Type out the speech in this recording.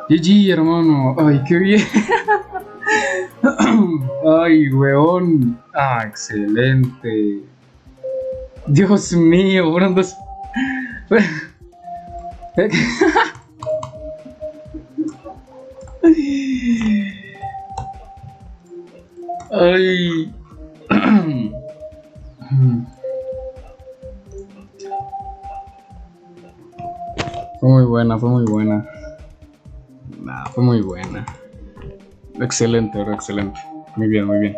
GG, hermano. Ay, qué bien. Ay, weón. Ah, excelente. Dios mío, fueron dos. Ay. Fue muy buena, fue muy buena. Nah, fue muy buena. Excelente, bro, excelente. Muy bien, muy bien.